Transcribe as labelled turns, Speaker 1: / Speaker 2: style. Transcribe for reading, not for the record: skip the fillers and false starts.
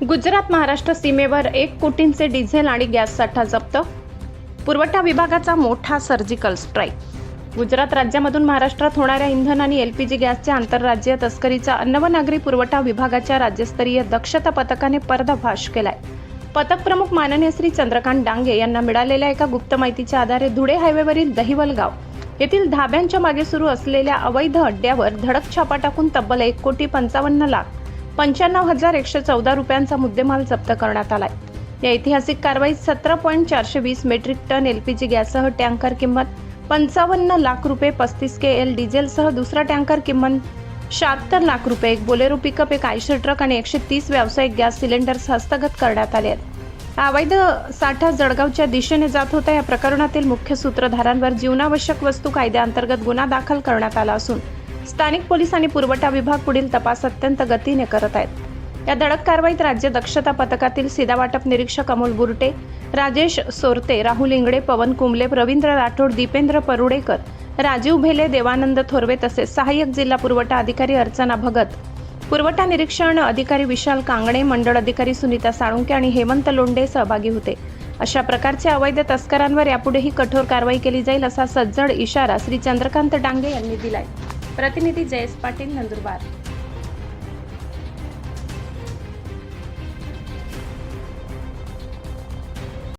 Speaker 1: गुजरात महाराष्ट्र सीमेवर 1 कोटींचे डिझेल आणि गॅस साठा जप्त. पुरवठा विभागाचा मोठा सर्जिकल स्ट्राईक. गुजरात राज्यामधून महाराष्ट्रात होणाऱ्या इंधन आणि एलपीजी गॅसच्या आंतरराज्यीय तस्करीचा अन्न व नागरी पुरवठा विभागाच्या राज्यस्तरीय दक्षता पथकाने पर्दाफाश केलाय. पथक प्रमुख माननीय श्री चंद्रकांत डांगे यांना मिळालेल्या एका गुप्त माहितीच्या आधारे धुळे हायवेवरील दहिवल गाव येथील धाब्यांच्या मागे सुरू असलेल्या अवैध अड्ड्यावर धडक छापा टाकून तब्बल 1,55,95,114 रुपयांचा मुद्देमाल जप्त करण्यात आलाय. या ऐतिहासिक कारवाईत 17.420 मेट्रिक टन एलपीजी गॅससह टँकर किंमत 55 लाख रुपये, 35 KL डिझेलसह दुसरा टँकर किंमत 76 लाख रुपये, एक बोलेरो पिकअप, एक आयशर ट्रक आणि 130 व्यावसायिक गॅस सिलेंडर्स हस्तगत करण्यात आले आहेत. अवैध साठा जळगावच्या दिशेने जात होता. या प्रकरणातील मुख्य सूत्रधारांवर जीवनावश्यक वस्तू कायद्याअंतर्गत गुन्हा दाखल करण्यात आला असून स्थानिक पोलीस आणि पुरवठा विभाग पुढील तपास अत्यंत गतीने करत आहेत. या धडक कारवाईत राज्य दक्षता पथकातील सीधा वाटप निरीक्षक अमोल बुरटे, राजेश सोरते, राहुल इंगडे, पवन कुंबले, रवींद्र राठोड, दीपेंद्र परुडेकर, राजीव भेले, देवानंद थोरवे तसेच सहाय्यक जिल्हा पुरवठा अधिकारी अर्चना भगत, पुरवठा निरीक्षण अधिकारी विशाल कांगणे, मंडळ अधिकारी सुनीता साळुंके आणि हेमंत लोंढे सहभागी होते. अशा प्रकारच्या अवैध तस्करांवर यापुढेही कठोर कारवाई केली जाईल असा सज्जड इशारा श्री चंद्रकांत डांगे यांनी दिलाय. प्रतिनिधी जयेश पाटील, नंदुरबार.